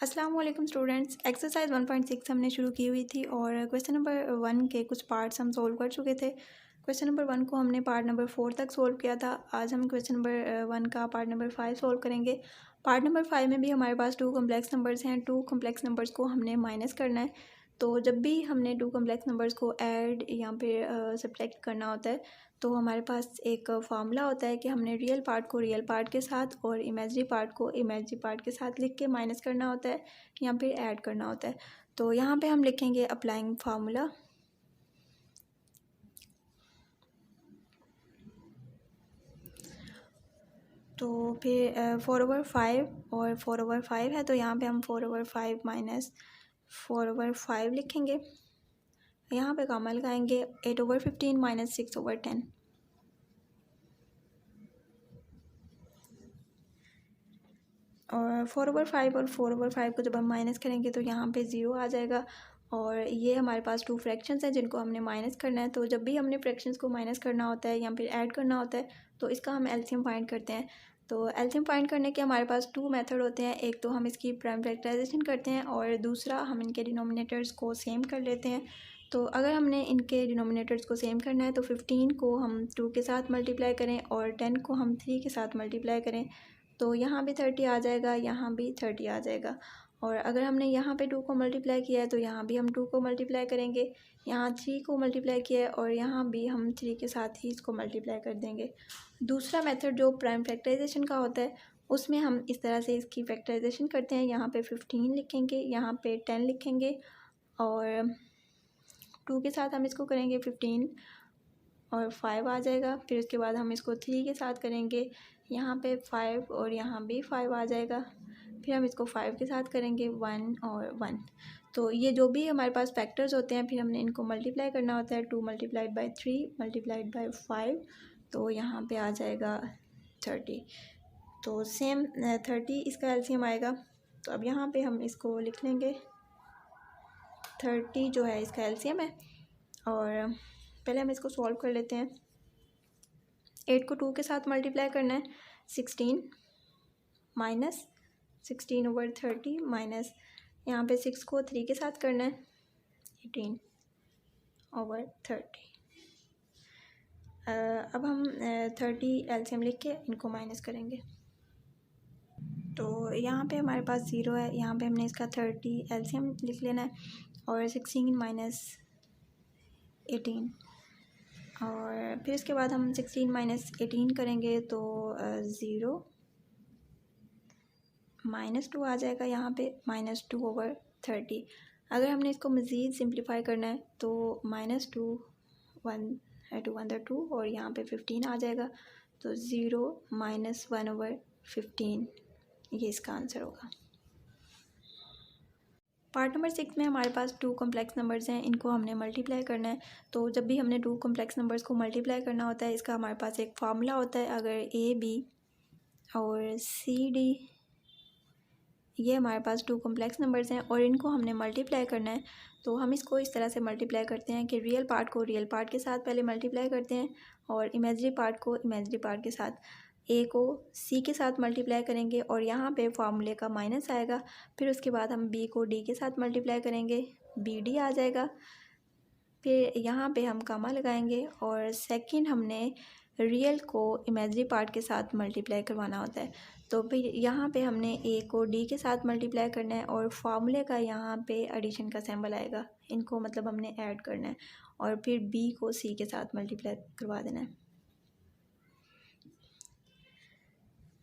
अस्सलाम वालेकुम students. Exercise 1.6 हमने शुरू की हुई थी और क्वेश्चन नंबर 1 के कुछ पार्ट्स हम सोल्व कर चुके थे। क्वेश्चन नंबर 1 को हमने पार्ट नंबर 4 तक सोल्व किया था। आज हम क्वेश्चन नंबर 1 का पार्ट नंबर 5 सोल्व करेंगे। पार्ट नंबर 5 में भी हमारे पास 2 कम्प्लेक्स नंबर्स हैं। 2 कम्प्लेक्स नंबर्स को हमने माइनस करना है। तो जब भी हमने 2 कम्प्लेक्स नंबर्स को ऐड या फिर सब्ट्रैक्ट करना होता है तो हमारे पास एक फार्मूला होता है कि हमने रियल पार्ट को रियल पार्ट के साथ और इमेजरी पार्ट को इमेजरी पार्ट के साथ लिख के माइनस करना होता है या फिर ऐड करना होता है। तो यहाँ पे हम लिखेंगे अप्लाइंग फार्मूला। तो फिर 4/5 और 4/5 है तो यहाँ पे हम 4/5 माइनस 4/5 लिखेंगे। यहाँ पे कामा लगाएंगे 8/15 माइनस 6/10। और 4/5 और 4/5 को जब हम माइनस करेंगे तो यहाँ पे 0 आ जाएगा। और ये हमारे पास 2 फ्रैक्शंस हैं जिनको हमने माइनस करना है। तो जब भी हमने फ्रैक्शंस को माइनस करना होता है या फिर ऐड करना होता है तो इसका हम एलसीएम फाइंड करते हैं। तो एलसीएम फाइंड करने के हमारे पास 2 मेथड होते हैं। एक तो हम इसकी प्राइम फैक्टराइजेशन करते हैं और दूसरा हम इनके डिनोमिनेटर्स को सेम कर लेते हैं। तो अगर हमने इनके डिनोमिनेटर्स को सेम करना है तो 15 को हम 2 के साथ मल्टीप्लाई करें और 10 को हम 3 के साथ मल्टीप्लाई करें तो यहाँ भी 30 आ जाएगा, यहाँ भी 30 आ जाएगा। और अगर हमने यहाँ पे 2 को मल्टीप्लाई किया है तो यहाँ भी हम 2 को मल्टीप्लाई करेंगे, यहाँ 3 को मल्टीप्लाई किया है और यहाँ भी हम 3 के साथ ही इसको मल्टीप्लाई कर देंगे। दूसरा मेथड जो प्राइम फैक्टराइजेशन का होता है उसमें हम इस तरह से इसकी फैक्टराइजेशन करते हैं। यहाँ पे 15 लिखेंगे, यहाँ पे 10 लिखेंगे और 2 के साथ हम इसको करेंगे 15 और 5 आ जाएगा। फिर उसके बाद हम इसको 3 के साथ करेंगे, यहाँ पे 5 और यहाँ भी 5 आ जाएगा। फिर हम इसको 5 के साथ करेंगे 1 और 1। तो ये जो भी हमारे पास फैक्टर्स होते हैं फिर हमने इनको मल्टीप्लाई करना होता है। 2 मल्टीप्लाइड बाई 3 मल्टीप्लाइड बाई 5 तो यहाँ पे आ जाएगा 30। तो सेम 30 इसका एलसीएम आएगा। तो अब यहाँ पे हम इसको लिख लेंगे 30 जो है इसका एलसीएम है। और पहले हम इसको सॉल्व कर लेते हैं। 8 को 2 के साथ मल्टीप्लाई करना है, 16 माइनस 16/30 माइनस यहाँ पे 6 को 3 के साथ करना है, 18/30। अब हम 30 एलसीएम लिख के इनको माइनस करेंगे। तो यहाँ पे हमारे पास 0 है, यहाँ पे हमने इसका 30 एलसीएम लिख लेना है और 16 माइनस 18 और फिर इसके बाद हम 16 माइनस 18 करेंगे तो 0 -2 आ जाएगा, यहाँ पे -2/30। अगर हमने इसको मज़ीद सिंप्लीफाई करना है तो -2 1 2 1 2 और यहाँ पे 15 आ जाएगा। तो 0 -1/15 ये इसका आंसर होगा। पार्ट नंबर 6 में हमारे पास 2 कम्प्लेक्स नंबर्स हैं, इनको हमने मल्टीप्लाई करना है। तो जब भी हमने 2 कम्प्लेक्स नंबर्स को मल्टीप्लाई करना होता है इसका हमारे पास एक फार्मूला होता है। अगर AB और CD ये हमारे पास 2 कम्प्लेक्स नंबर्स हैं और इनको हमने मल्टीप्लाई करना है तो हम इसको इस तरह से मल्टीप्लाई करते हैं कि रियल पार्ट को रियल पार्ट के साथ पहले मल्टीप्लाई करते हैं और इमेजरी पार्ट को इमेजरी पार्ट के साथ। ए को सी के साथ मल्टीप्लाई करेंगे और यहाँ पे फार्मूले का माइनस आएगा। फिर उसके बाद हम बी को डी के साथ मल्टीप्लाई करेंगे, बी डी आ जाएगा। फिर यहाँ पे हम कामा लगाएंगे और सेकंड हमने रियल को इमेजरी पार्ट के साथ मल्टीप्लाई करवाना होता है। तो फिर यहाँ पे हमने ए को डी के साथ मल्टीप्लाई करना है और फार्मूले का यहाँ पे एडिशन का सिंबल आएगा, इनको मतलब हमने ऐड करना है और फिर बी को सी के साथ मल्टीप्लाई करवा देना है।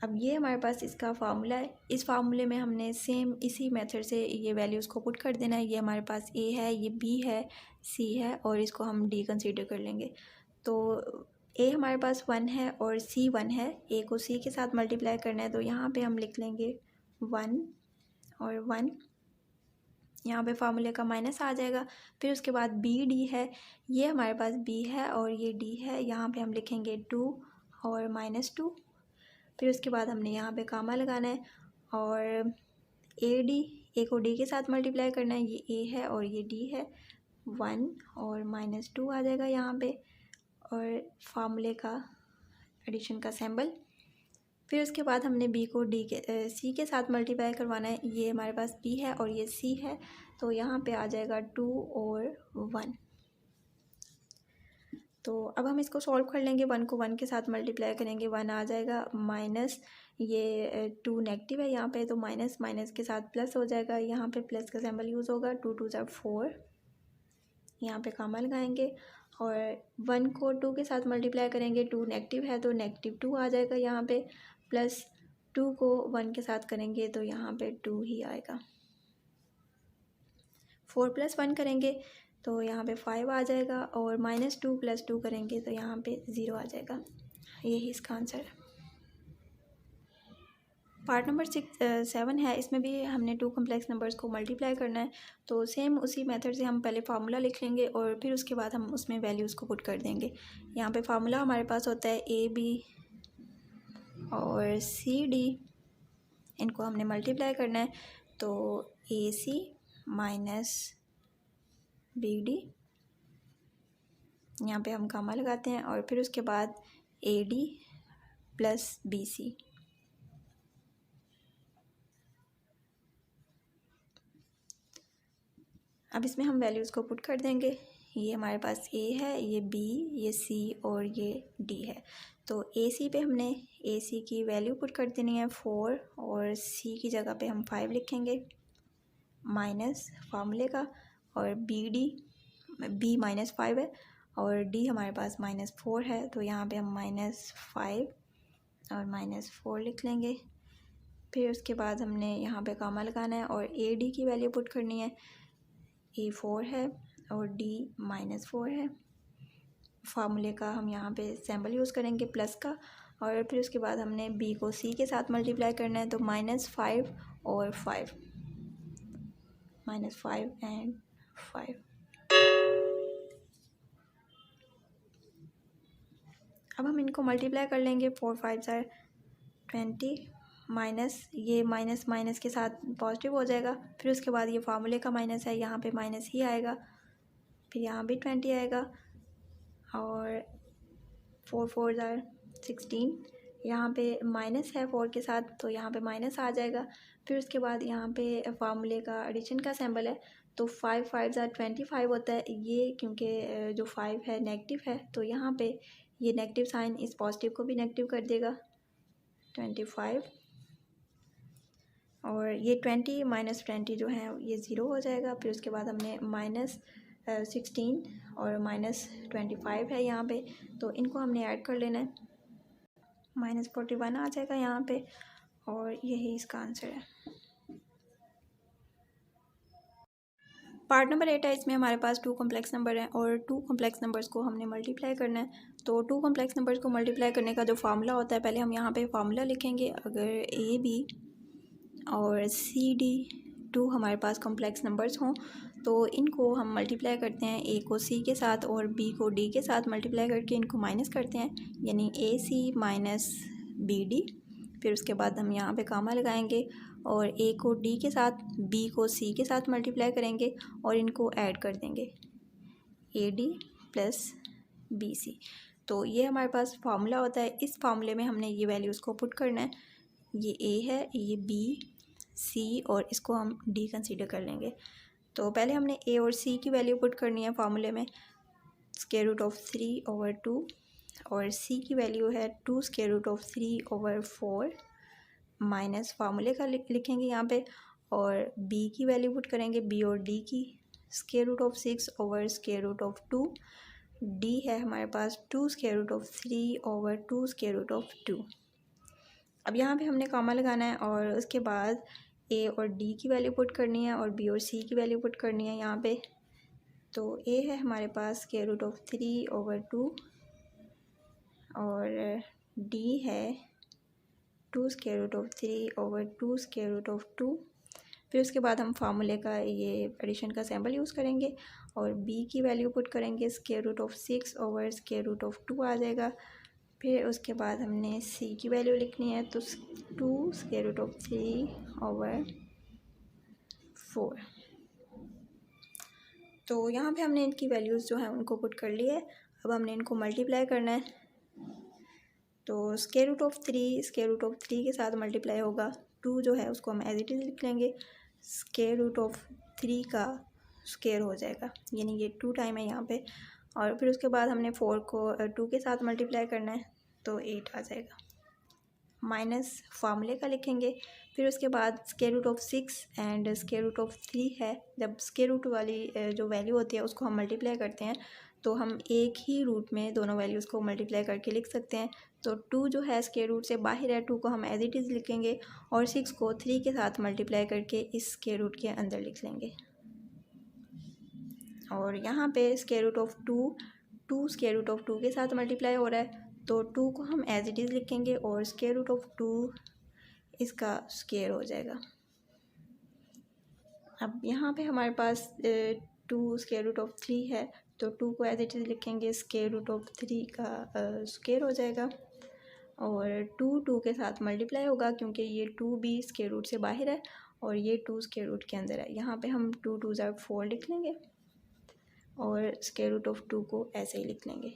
अब ये हमारे पास इसका फार्मूला है। इस फार्मूले में हमने सेम इसी मेथड से ये वैल्यूज़ को पुट कर देना है। ये हमारे पास ए है, ये बी है, सी है और इसको हम डी कंसीडर कर लेंगे। तो ए हमारे पास 1 है और सी 1 है। ए को सी के साथ मल्टीप्लाई करना है तो यहाँ पे हम लिख लेंगे 1 और 1, यहाँ पे फार्मूले का माइनस आ जाएगा। फिर उसके बाद बी डी है, ये हमारे पास बी है और ये डी है, यहाँ पे हम लिखेंगे 2 और -2। फिर उसके बाद हमने यहाँ पे कामा लगाना है और ए डी, ए को डी के साथ मल्टीप्लाई करना है, ये ए है और ये डी है, 1 और -2 आ जाएगा यहाँ पे और फार्मूले का एडिशन का सिंबल। फिर उसके बाद हमने बी को सी के साथ मल्टीप्लाई करवाना है। ये हमारे पास बी है और ये सी है, तो यहाँ पे आ जाएगा 2 और 1। तो अब हम इसको सॉल्व कर लेंगे। 1 को 1 के साथ मल्टीप्लाई करेंगे, 1 आ जाएगा, माइनस ये 2 नेगेटिव है यहाँ पे, तो माइनस माइनस के साथ प्लस हो जाएगा। यहाँ पे प्लस का सिंबल यूज़ होगा, 2 2 ज़ा 4, यहाँ पे कामा लगाएंगे। और 1 को 2 के साथ मल्टीप्लाई करेंगे, 2 नेगेटिव है तो नेगेटिव 2 आ जाएगा यहाँ पे, प्लस 2 को 1 के साथ करेंगे तो यहाँ पे 2 ही आएगा। 4 + 1 करेंगे तो यहाँ पे 5 आ जाएगा, और -2 + 2 करेंगे तो यहाँ पे 0 आ जाएगा। यही इसका आंसर है। पार्ट नंबर 7 है, इसमें भी हमने 2 कम्प्लेक्स नंबर्स को मल्टीप्लाई करना है। तो सेम उसी मेथड से हम पहले फार्मूला लिख लेंगे और फिर उसके बाद हम उसमें वैल्यूज़ को पुट कर देंगे। यहाँ पे फार्मूला हमारे पास होता है AB और CD, इनको हमने मल्टीप्लाई करना है। तो AC - BD, यहाँ पे हम कामा लगाते हैं, और फिर उसके बाद AD + BC। अब इसमें हम वैल्यूज़ को पुट कर देंगे। ये हमारे पास A है, ये B, ये C और ये D है। तो AC पे हमने AC की वैल्यू पुट कर देनी है 4, और C की जगह पे हम 5 लिखेंगे माइनस फार्मूले का, और B -5 है और D हमारे पास -4 है, तो यहाँ पे हम -5 और -4 लिख लेंगे। फिर उसके बाद हमने यहाँ पे कामा लगाना है और AD की वैल्यू पुट करनी है। A 4 है और D -4 है। फार्मूले का हम यहाँ पे सिंबल यूज़ करेंगे प्लस का, और फिर उसके बाद हमने B को C के साथ मल्टीप्लाई करना है, तो -5 और 5, -5 एंड 5। अब हम इनको मल्टीप्लाई कर लेंगे, 4 5 ज़ा 20, माइनस ये माइनस माइनस के साथ पॉजिटिव हो जाएगा। फिर उसके बाद ये फार्मूले का माइनस है, यहाँ पे माइनस ही आएगा, फिर यहाँ भी 20 आएगा, और 4 4 ज़ा 16, यहाँ पे माइनस है 4 के साथ, तो यहाँ पे माइनस आ जाएगा। फिर उसके बाद यहाँ पे फार्मूले का एडिशन का सिंबल है, तो 5 5 ज़ा 25 होता है। ये क्योंकि जो 5 है नेगेटिव है, तो यहाँ पे ये नेगेटिव साइन इस पॉजिटिव को भी नेगेटिव कर देगा, 25, और ये 20 - 20 जो है ये 0 हो जाएगा। फिर उसके बाद हमने -16 और -25 है यहाँ पे, तो इनको हमने ऐड कर लेना है, -41 आ जाएगा यहाँ पे, और यही इसका आंसर है। पार्ट नंबर 8 है, इसमें हमारे पास 2 कम्प्लेक्स नंबर हैं और 2 कम्प्लेक्स नंबर्स को हमने मल्टीप्लाई करना है। तो 2 कम्प्लेक्स नंबर्स को मल्टीप्लाई करने का जो फार्मूला होता है, पहले हम यहाँ पे फार्मूला लिखेंगे। अगर AB और CD 2 हमारे पास कम्प्लेक्स नंबर्स हों तो इनको हम मल्टीप्लाई करते हैं, A को C के साथ और B को D के साथ मल्टीप्लाई करके इनको माइनस करते हैं, यानी AC - BD। फिर उसके बाद हम यहाँ पे कामा लगाएंगे और A को D के साथ, B को C के साथ मल्टीप्लाई करेंगे और इनको ऐड कर देंगे, AD + BC। तो ये हमारे पास फार्मूला होता है। इस फार्मूले में हमने ये वैल्यूज़ को पुट करना है। ये A है, ये B, C और इसको हम D कंसीडर कर लेंगे। तो पहले हमने A और C की वैल्यू पुट करनी है फार्मूले में, √3/2, और C की वैल्यू है 2√3/4 माइनस फार्मूले का लिखेंगे यहाँ पे, और B की वैल्यू पुट करेंगे, B और D की, √6/√2। D है हमारे पास 2√3/2 अब यहाँ पे हमने कामा लगाना है और उसके बाद A और D की वैल्यू पुट करनी है और B और C की वैल्यू पुट करनी है यहाँ पे। तो A है हमारे पास √3/2 और D है 2√3/2। फिर उसके बाद हम फार्मूले का ये एडिशन का सिंबल यूज़ करेंगे और B की वैल्यू पुट करेंगे, √6/2 आ जाएगा। फिर उसके बाद हमने C की वैल्यू लिखनी है, तो 2√3/4। तो यहाँ पे हमने इनकी वैल्यूज़ जो हैं उनको पुट कर ली है। अब हमने इनको मल्टीप्लाई करना है। तो square root of 3 square root of 3 के साथ मल्टीप्लाई होगा। 2 जो है उसको हम एज इट इज़ लिख लेंगे, स्क्वायर रूट ऑफ 3 का स्क्वायर हो जाएगा, यानी ये 2 टाइम है यहाँ पे। और फिर उसके बाद हमने 4 को 2 के साथ मल्टीप्लाई करना है तो 8 आ जाएगा। माइनस फार्मूले का लिखेंगे। फिर उसके बाद square root of 6 and square root of 3 है। जब स्क्वायर रूट वाली जो वैल्यू होती है उसको हम मल्टीप्लाई करते हैं तो हम एक ही रूट में दोनों वैल्यूज़ को मल्टीप्लाई करके लिख सकते हैं। तो 2 जो है स्क्वायर रूट से बाहर है, 2 को हम एज इट इज़ लिखेंगे और 6 को 3 के साथ मल्टीप्लाई करके इस स्क्वायर रूट के अंदर लिख लेंगे। और यहाँ पे square root of 2 square root of 2 के साथ मल्टीप्लाई हो रहा है तो 2 को हम एज इट इज़ लिखेंगे और स्क्वायर रूट ऑफ 2 इसका स्क्वायर हो जाएगा। अब यहाँ पे हमारे पास 2 स्क्वायर रूट ऑफ 3 है तो 2 को एज इट इज़ लिखेंगे, स्क्वायर रूट ऑफ 3 का स्क्वायर हो जाएगा। और 2 के साथ मल्टीप्लाई होगा क्योंकि ये 2 भी स्क्वायर रूट से बाहर है और ये 2 स्क्वायर रूट के अंदर है। यहाँ पे हम 2 2 ज़ा 4 लिख लेंगे और स्क्वायर रूट ऑफ 2 को ऐसे ही लिख लेंगे।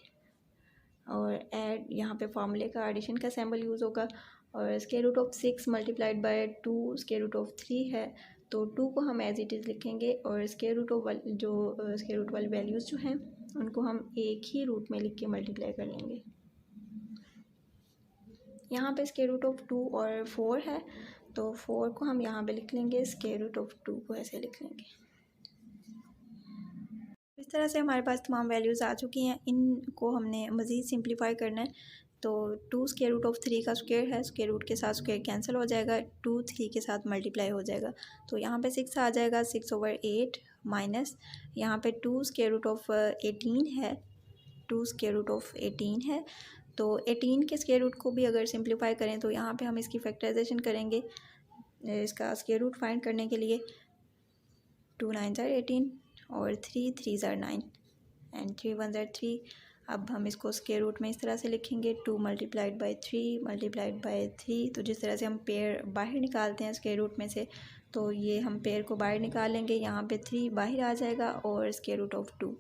और ऐड यहाँ पे फार्मूले का एडिशन का सिंबल यूज़ होगा। और square root of 6 multiplied by 2 square root of 3 है तो 2 को हम एज इट इज़ लिखेंगे और स्क्वायर रूट ऑफ जो स्क्वायर रूट वाली वैल्यूज़ जो हैं उनको हम एक ही रूट में लिख के मल्टीप्लाई कर लेंगे। यहाँ पे स्क्वायर रूट ऑफ 2 और 4 है तो 4 को हम यहाँ पे लिख लेंगे, स्क्वायर रूट ऑफ 2 को ऐसे लिख लेंगे। इस तरह से हमारे पास तमाम वैल्यूज़ आ चुकी हैं। इनको हमने मज़ीद सिंप्लीफाई करना है तो 2 स्क्वायर रूट ऑफ 3 का स्क्वायर है, स्क्वायर रूट के साथ स्क्वायर कैंसिल हो जाएगा, 2 3 के साथ मल्टीप्लाई हो जाएगा तो यहाँ पे 6 आ जाएगा, 6/8 माइनस यहाँ पे 2 स्क्वायर रूट ऑफ 18 है, 2 स्क्वायर रूट ऑफ 18 है तो 18 के स्क्वायर रूट को भी अगर सिंप्लीफाई करें तो यहाँ पे हम इसकी फैक्टराइजेशन करेंगे इसका स्क्वायर रूट फाइंड करने के लिए। 2 9 ज़ा 18 और 3 3 ज़ा 9 एंड 3 1 ज़ा 3। अब हम इसको स्क्वायर रूट में इस तरह से लिखेंगे, 2 मल्टीप्लाइड बाई 3 मल्टीप्लाइड बाई 3। तो जिस तरह से हम पेयर बाहर निकालते हैं स्क्वायर रूट में से तो ये हम पेयर को बाहर निकाल लेंगे। यहाँ पे 3 बाहर आ जाएगा और स्क्वायर रूट ऑफ 2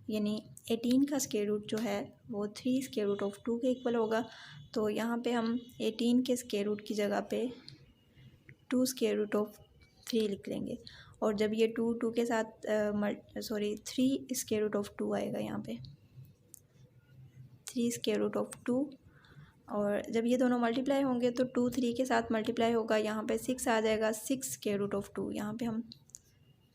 यानी 18 का स्क्वायर रूट जो है वो 3 स्क्वायर रूट ऑफ 2 के इक्वल होगा। तो यहाँ पे हम 18 के स्क्वायर रूट की जगह पे 2 स्क्वायर रूट ऑफ 3 लिख लेंगे और जब ये 2 के साथ 3 स्क्वायर रूट ऑफ 2 आएगा, यहाँ पे 3 स्क्वायर रूट ऑफ 2 और जब ये दोनों मल्टीप्लाई होंगे तो 2 3 के साथ मल्टीप्लाई होगा, यहाँ पे 6 आ जाएगा, 6 स्क्वायर रूट ऑफ 2। यहाँ पे हम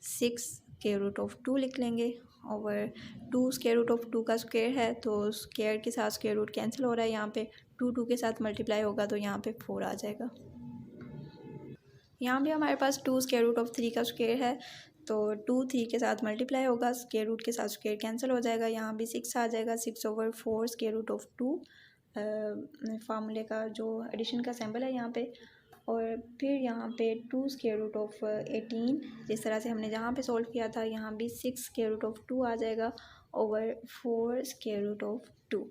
6 स्क्वायर रूट ऑफ 2 लिख लेंगे और 2 स्क्वायर रूट ऑफ 2 का स्क्वायर है तो स्क्वायर के साथ स्क्वायर रूट कैंसिल हो रहा है। यहाँ पे 2 के साथ मल्टीप्लाई होगा तो यहाँ पे 4 आ जाएगा। यहाँ भी हमारे पास 2 स्क्वायर रूट ऑफ 3 का स्क्वायर है तो 2 3 के साथ मल्टीप्लाई होगा, स्क्वायर रूट के साथ स्क्वायर कैंसिल हो जाएगा। यहाँ भी 6 आ जाएगा, 6/4 स्क्वायर रूट ऑफ 2 फार्मूले का जो एडिशन का सिंबल है यहाँ पे। और फिर यहाँ पे 2 स्क्वायर रूट ऑफ 18 जिस तरह से हमने जहाँ पे सॉल्व किया था, यहाँ भी 6 स्क्वायर रूट ऑफ 2 आ जाएगा ओवर 4 स्क्वायर रूट ऑफ 2।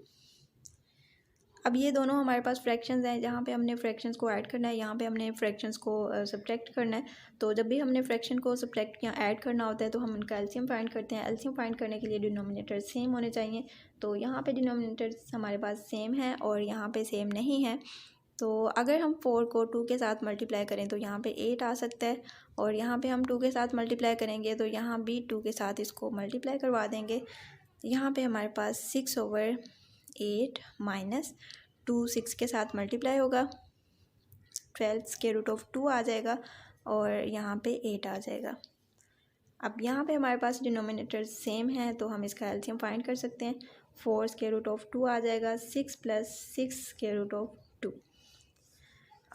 अब ये दोनों हमारे पास फ्रैक्शंस हैं, जहाँ पे हमने फ्रैक्शंस को ऐड करना है, यहाँ पे हमने फ्रैक्शंस को सब्ट्रैक्ट करना है। तो जब भी हमने फ्रैक्शन को सब्ट्रैक्ट या ऐड करना होता है तो हम उनका एलसीएम फाइंड करते हैं। एलसीएम फाइंड करने के लिए डिनोमिनेटर सेम होने चाहिए। तो यहाँ पे डिनोमिनेटर हमारे पास सेम है और यहाँ पे सेम नहीं है। तो अगर हम 4 को 2 के साथ मल्टीप्लाई करें तो यहाँ पे 8 आ सकता है और यहाँ पे हम 2 के साथ मल्टीप्लाई करेंगे तो यहाँ भी 2 के साथ इसको मल्टीप्लाई करवा देंगे। यहाँ पे हमारे पास 6/8 माइनस 2 6 के साथ मल्टीप्लाई होगा, 12 स्क्वायर रूट ऑफ 2 आ जाएगा और यहाँ पे 8 आ जाएगा। अब यहाँ पे हमारे पास डिनोमिनेटर सेम है तो हम इसका एलसीएम फाइंड कर सकते हैं। 4 स्क्वायर रूट ऑफ 2 आ जाएगा, 6 + 6 स्क्वायर रूट ऑफ 2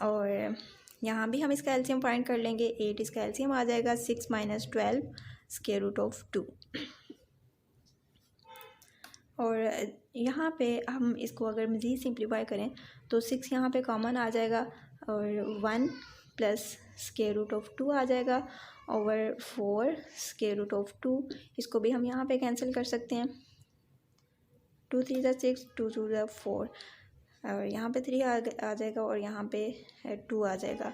और यहाँ भी हम इसका एलसीएम फाइंड कर लेंगे। 8 इसका एलसीएम आ जाएगा, 6 - 12 स्क्वायर रूट ऑफ 2 और यहाँ पे हम इसको अगर मज़ीद सिंप्लीफाई करें तो 6 यहाँ पे कॉमन आ जाएगा और 1 + स्क्वायर रूट ऑफ 2 आ जाएगा ओवर 4 स्क्वायर रूट ऑफ 2। इसको भी हम यहाँ पे कैंसिल कर सकते हैं। 2 3 ज़ा 6, 2 2 ज़ा 4 और यहाँ पे 3 आ जाएगा और यहाँ पे 2 आ जाएगा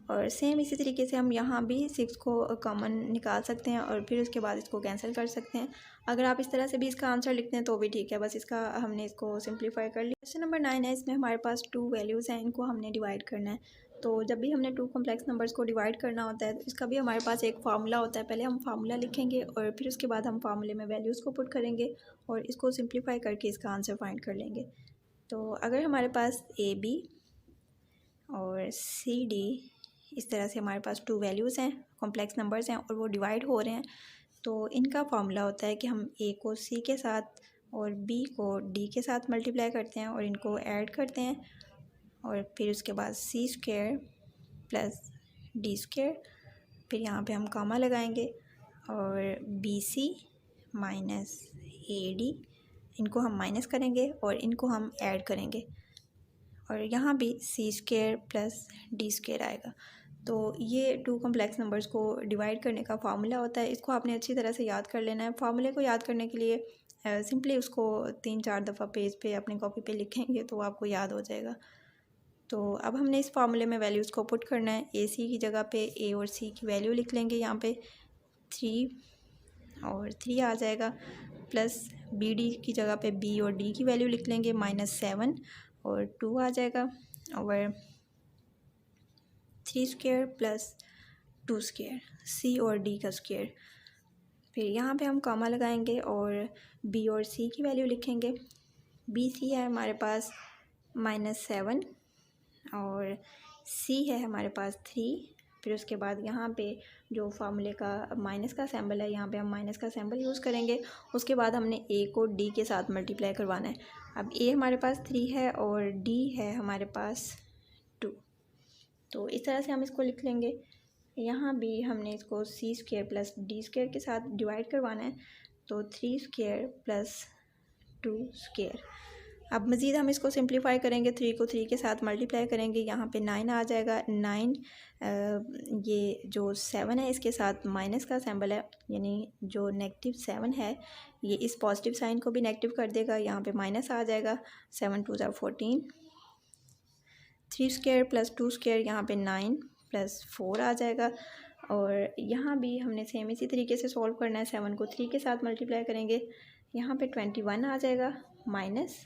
और सेम इसी तरीके से हम यहाँ भी 6 को कॉमन निकाल सकते हैं और फिर उसके बाद इसको कैंसिल कर सकते हैं। अगर आप इस तरह से भी इसका आंसर लिखते हैं तो भी ठीक है, बस इसका हमने इसको सिंप्लीफाई कर लिया। क्वेश्चन नंबर 9 है, इसमें हमारे पास 2 वैल्यूज़ हैं, इनको हमने डिवाइड करना है। तो जब भी हमने 2 कॉम्प्लेक्स नंबर्स को डिवाइड करना होता है तो इसका भी हमारे पास एक फार्मूला होता है। पहले हम फार्मूला लिखेंगे और फिर उसके बाद हम फार्मूले में वैल्यूज़ को पुट करेंगे और इसको सिंप्लीफाई करके इसका आंसर फाइंड कर लेंगे। तो अगर हमारे पास AB और CD इस तरह से हमारे पास 2 वैल्यूज़ हैं, कॉम्प्लेक्स नंबर्स हैं और वो डिवाइड हो रहे हैं, तो इनका फार्मूला होता है कि हम A को C के साथ और B को D के साथ मल्टीप्लाई करते हैं और इनको ऐड करते हैं और फिर उसके बाद C² प्लस D², फिर यहाँ पे हम कॉमा लगाएंगे और BC माइनस AD, इनको हम माइनस करेंगे और इनको हम ऐड करेंगे और यहाँ भी C² प्लस D² आएगा। तो ये 2 कॉम्प्लेक्स नंबर्स को डिवाइड करने का फार्मूला होता है। इसको आपने अच्छी तरह से याद कर लेना है। फार्मूले को याद करने के लिए सिंपली उसको 3-4 दफ़ा पेज पे अपनी कॉपी पे लिखेंगे तो आपको याद हो जाएगा। तो अब हमने इस फार्मूले में वैल्यूज़ को पुट करना है। AC की जगह पे A और C की वैल्यू लिख लेंगे, यहाँ पे 3 और 3 आ जाएगा, प्लस BD की जगह पे B और D की वैल्यू लिख लेंगे, -7 और 2 आ जाएगा और 3² प्लस 2² C और D का स्क्वायर। फिर यहाँ पे हम कॉमा लगाएंगे और B और C की वैल्यू लिखेंगे। BC है हमारे पास -7 और C है हमारे पास 3। फिर उसके बाद यहाँ पे जो फार्मूले का माइनस का सिंबल है, यहाँ पे हम माइनस का सिंबल यूज़ करेंगे। उसके बाद हमने A को D के साथ मल्टीप्लाई करवाना है। अब A हमारे पास 3 है और D है हमारे पास 2, तो इस तरह से हम इसको लिख लेंगे। यहाँ भी हमने इसको C² प्लस D² के साथ डिवाइड करवाना है, तो 3² प्लस 2²। अब मज़ीद हम इसको सिंप्लीफाई करेंगे, 3 को 3 के साथ मल्टीप्लाई करेंगे, यहाँ पे 9 आ जाएगा। 9 ये जो 7 है इसके साथ माइनस का सिंबल है, यानी जो -7 है ये इस पॉजिटिव साइन को भी नेगेटिव कर देगा, यहाँ पे माइनस आ जाएगा। 7 2 ज़ा 14, 3² प्लस 2², यहाँ पे 9 प्लस 4 आ जाएगा। और यहाँ भी हमने सेम इसी तरीके से सॉल्व करना है। 7 को 3 के साथ मल्टीप्लाई करेंगे, यहाँ पे 21 आ जाएगा माइनस,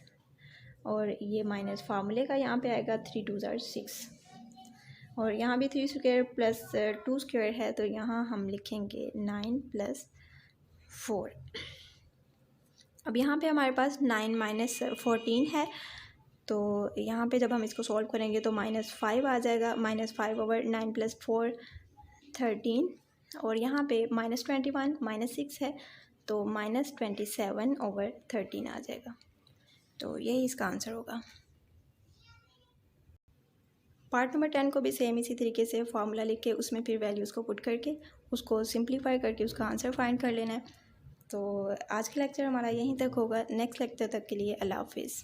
और ये माइनस फार्मूले का यहाँ पे आएगा 3 2 ज़ा 6, और यहाँ भी 3² प्लस 2² है, तो यहाँ हम लिखेंगे 9 प्लस 4। अब यहाँ पे हमारे पास 9 माइनस 14 है, तो यहाँ पे जब हम इसको सॉल्व करेंगे तो -5 आ जाएगा। -5 ओवर 9 प्लस 4 13, और यहाँ पे -21 -6 है, तो -27 ओवर 13 आ जाएगा। तो यही इसका आंसर होगा। पार्ट नंबर 10 को भी सेम इसी तरीके से फार्मूला लिख के उसमें फिर वैल्यूज़ को पुट करके उसको सिंप्लीफाई करके उसका आंसर फाइंड कर लेना है। तो आज का लेक्चर हमारा यहीं तक होगा। नेक्स्ट लेक्चर तक के लिए अल्लाह हाफिज़।